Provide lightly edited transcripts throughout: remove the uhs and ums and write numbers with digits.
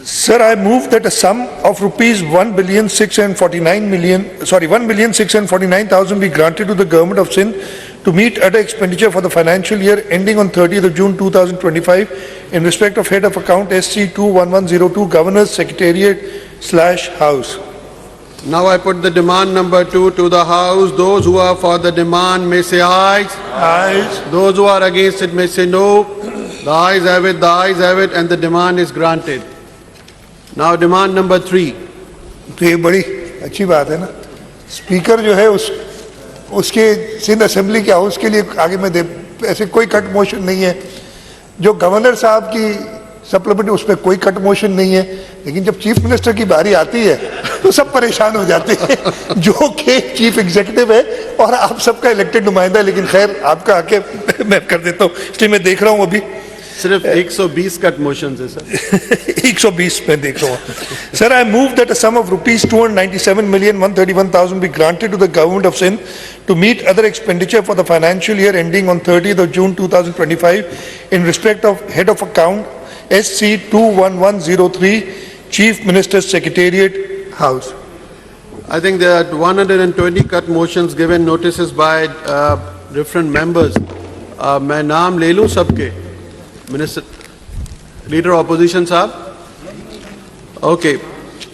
Sir, I move that a sum of rupees 1,649,000 be granted to the government of Sindh to meet other expenditure for the financial year ending on 30th of June 2025 in respect of head of account SC21102 Governor's Secretariat / House. Now I put the demand number 2 to the House. Those who are for the demand may say ayes. Ayes. Those who are against it may say no. The ayes have it, and the demand is granted. Now demand number 3. तो ये बड़ी अच्छी बात है ना, speaker जो है उसके सिंध असेंबली के हाउस के लिए आगे में ऐसे कोई कट मोशन नहीं है। जो गवर्नर साहब की सप्लीमेंट्री उसमें कोई कट मोशन नहीं है, लेकिन जब चीफ मिनिस्टर की बारी आती है तो सब परेशान हो जाते हैं जो कि चीफ एग्जीक्यूटिव है और आप सबका इलेक्टेड नुमाइंदा है। लेकिन खैर आपका आके मैं कर देता हूँ, इसलिए मैं देख रहा हूँ अभी सिर्फ 120 कट मोशन है सर। 120 में देख रहा हूँ। Sir, I move that a sum of rupees 297,131,000 be granted to the government of Sindh to meet other expenditure for the financial year ending on 30th of June 2025 in respect of head of account SC21103 Chief Minister's Secretariat House. I think there are 120 cut motions given notices by different members. मैं नाम ले लूं सबके? Minister, Leader Opposition साहब? Okay.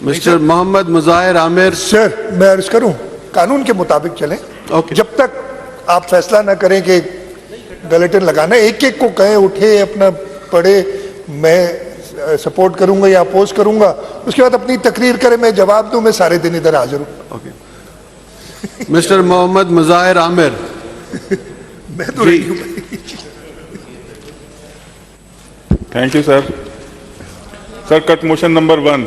Mr. Mohammad Muzair Amir. Sir, मैं अर्ज करूं कानून के मुताबिक चलें। Okay. जब तक आप फैसला ना करें कि गलेटिन लगाना, एक एक को कहें उठे अपना पढ़े, मैं सपोर्ट करूंगा या अपोज करूंगा, उसके बाद अपनी तकरीर करें, मैं जवाब दूं, मैं सारे दिन इधर हाजिर हूं। Okay. Mr. Mohammad Muzair Amir. मैं तो रेडी हूं। Thank you, sir. Sir, cut motion number 1.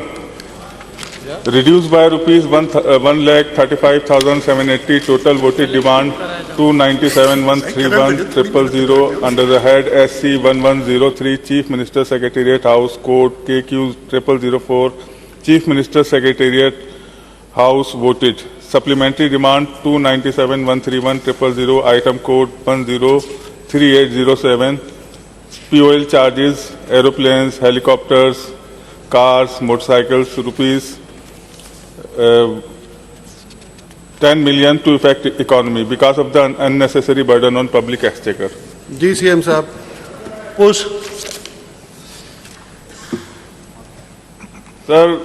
Reduced by rupees 1,35,780. Total voted demand 297,131,000 under the head SC1103 Chief Minister Secretariat House Code KQ 0004 Chief Minister Secretariat House voted. Supplementary demand 297,131,000 item code 103807. POL charges, aeroplanes, helicopters, cars, motorcycles, rupees 10 million to affect economy because of the unnecessary burden on public exchequer. GCM साहब. उस sir,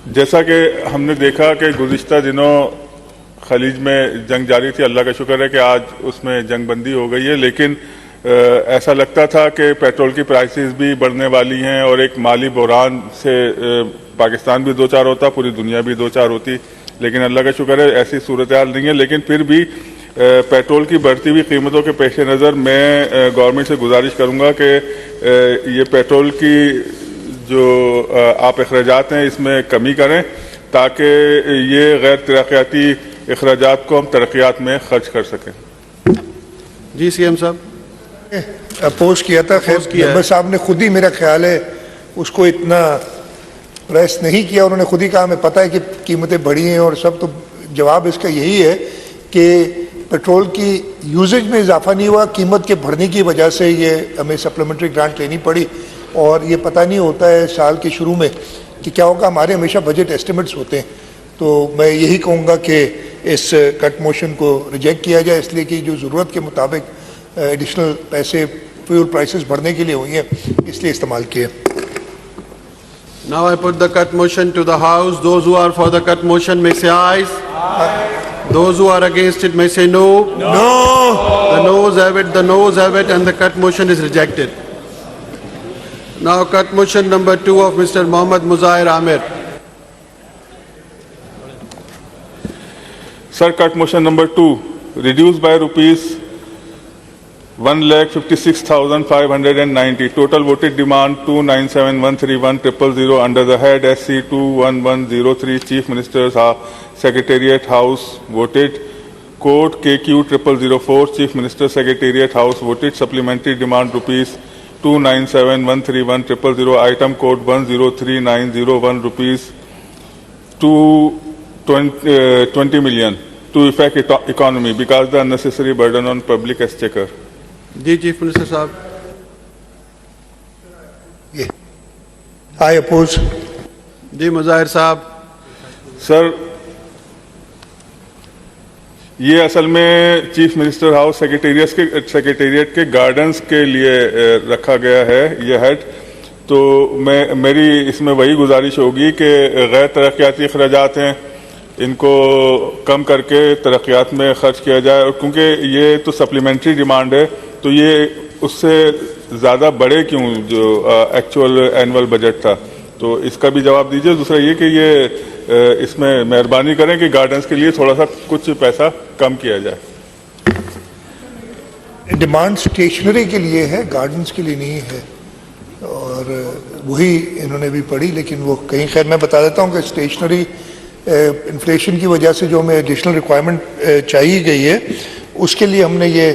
जैसा कि हमने देखा कि गुज़िश्ता दिनों खलीज में जंग जारी थी, अल्लाह का शुक्र है कि आज उसमें जंग बंदी हो गई है, लेकिन ऐसा लगता था कि पेट्रोल की प्राइसेस भी बढ़ने वाली हैं और एक माली बहरान से पाकिस्तान भी दो चार होता, पूरी दुनिया भी दो चार होती, लेकिन अल्लाह का शुक्र है ऐसी सूरत हाल नहीं है। लेकिन फिर भी पेट्रोल की बढ़ती हुई कीमतों के पेश नज़र मैं गवर्नमेंट से गुजारिश करूँगा कि ये पेट्रोल की जो आप अखराजात हैं इसमें कमी करें ताकि ये गैर तरक्याती अखराजात को हम तरक्यात में खर्च कर सकें। GCM साहब. अपोज किया था, खैर मेंबर साहब ने खुद ही, मेरा ख्याल है, उसको इतना प्रेस नहीं किया। उन्होंने खुद ही कहा हमें पता है कि कीमतें बढ़ी हैं और सब, तो जवाब इसका यही है कि पेट्रोल की यूजेज में इजाफा नहीं हुआ, कीमत के बढ़ने की वजह से ये हमें सप्लीमेंट्री ग्रांट लेनी पड़ी। और ये पता नहीं होता है साल के शुरू में कि क्या होगा, हमारे हमेशा बजट एस्टिमेट्स होते हैं। तो मैं यही कहूँगा कि इस कट मोशन को रिजेक्ट किया जाए, इसलिए कि जो ज़रूरत के मुताबिक एडिशनल पैसे फ्यूल प्राइसेस बढ़ने के लिए हुई हैं, इसलिए इस्तेमाल किए। Now I put the cut motion to the House. Those who are for the cut motion may say ayes. Those who are against it may say no. The noes have it, and the cut motion is rejected. Now cut motion number 2 of Mr. Mohammad Muzair Amir. Sir, cut motion number 2, reduced by rupees 1,56,590. Total voted demand 297,131,000 under the head SC21103 Chief Minister's Secretariat House voted. Code KQ 0004 Chief Minister Secretariat House voted. Supplementary demand rupees 297,131,000 item code 103901 rupees 20 million to affect economy because the unnecessary burden on public exchequer. जी chief minister साहब. ये आई oppose. जी मुजाहिर साहब। Sir, ये असल में chief minister house secretariat के gardens के लिए रखा गया है ये हेड। तो मेरी इसमें वही गुजारिश होगी कि गैर तरक्याती अखराजात हैं इनको कम करके तरक्यात में खर्च किया जाए, और क्योंकि ये तो सप्लीमेंट्री डिमांड है तो ये उससे ज़्यादा बढ़े क्यों जो एक्चुअल एनुअल बजट था, तो इसका भी जवाब दीजिए। दूसरा ये कि ये इसमें मेहरबानी करें कि गार्डन्स के लिए थोड़ा सा कुछ पैसा कम किया जाए। डिमांड स्टेशनरी के लिए है, गार्डन्स के लिए नहीं है, और वही इन्होंने भी पढ़ी। लेकिन वो कहीं, खैर मैं बता देता हूँ कि स्टेशनरी इन्फ्लेशन की वजह से जो हमें एडिशनल रिक्वायरमेंट चाहिए गई है उसके लिए हमने ये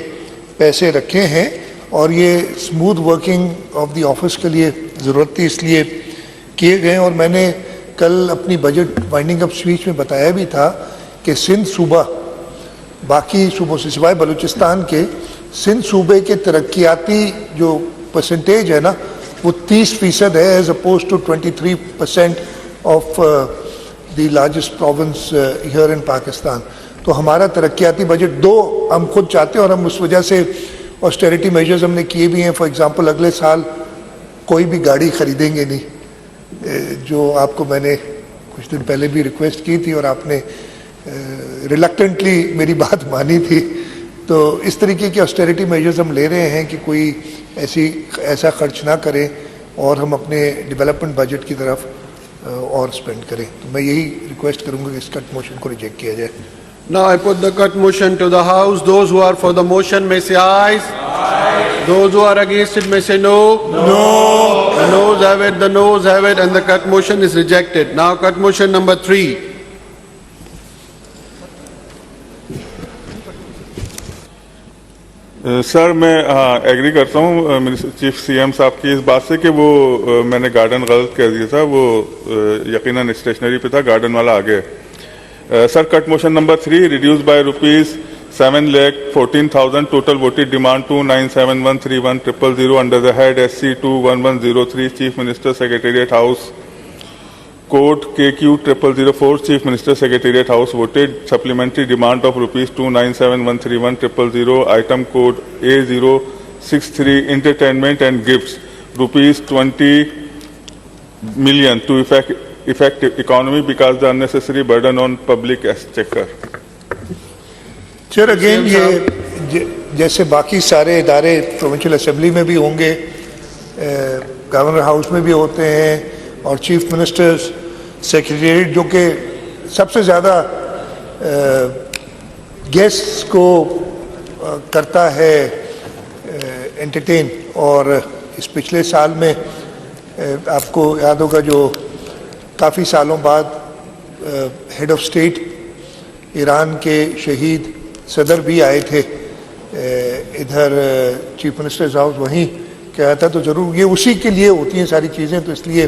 पैसे रखे हैं, और ये smooth working of the office के लिए ज़रूरत थी इसलिए किए गए। और मैंने कल अपनी बजट वाइंडिंग अप स्पीच में बताया भी था कि सिंध सूबा बाकी सूबों से सिवाय बलूचिस्तान के, सिंध सूबे के तरक्याती जो परसेंटेज है ना वो 30% है, as oppose to 23% of the largest province here in Pakistan. तो हमारा तरक्याती बजट 2 हम खुद चाहते हैं, और हम उस वजह से ऑस्टेरिटी मेजर्स हमने किए भी हैं। फॉर एग्जांपल अगले साल कोई भी गाड़ी खरीदेंगे नहीं, जो आपको मैंने कुछ दिन पहले भी रिक्वेस्ट की थी और आपने रिलक्टेंटली मेरी बात मानी थी। तो इस तरीके के ऑस्टेरिटी मेजर्स हम ले रहे हैं कि कोई ऐसा खर्च ना करें और हम अपने डेवलपमेंट बजट की तरफ और स्पेंड करें। तो मैं यही रिक्वेस्ट करूंगा कि इस कट मोशन को रिजेक्ट किया जाए। Now I put the cut motion to the House. Those who are for the motion may say ayes. Those who are against it may say no. No. The noes have it, the noes have it, and the cut motion is rejected. Now cut motion number 3. Sir, मैं agree करता हूँ chief CM साहब की इस बात से कि वो मैंने गार्डन गलत कह दिया था, वो यकीनन स्टेशनरी पे था, गार्डन वाला आगे। Sir, cut motion number 3, reduce by ₹7,14,000 total voted demand 297131,000 under the head SC 21103 chief minister secretariat house code KQ 0004 chief minister secretariat house voted supplementary demand of ₹297,131,000 item code A063 entertainment and gifts ₹20 million to affect economy because the unnecessary burden on public exchequer. Sir again ये जैसे बाकी सारे इदारे provincial assembly में भी होंगे, governor house में भी होते हैं, और चीफ मिनिस्टर्स सेक्रेटेरिएट जो कि सबसे ज़्यादा गेस्ट्स को करता है एंटरटेन। और इस पिछले साल में आपको याद होगा जो काफ़ी सालों बाद हेड ऑफ स्टेट ईरान के शहीद सदर भी आए थे इधर चीफ मिनिस्टर्स हाउस, वहीं क्या था। तो ज़रूर ये उसी के लिए होती हैं सारी चीज़ें, तो इसलिए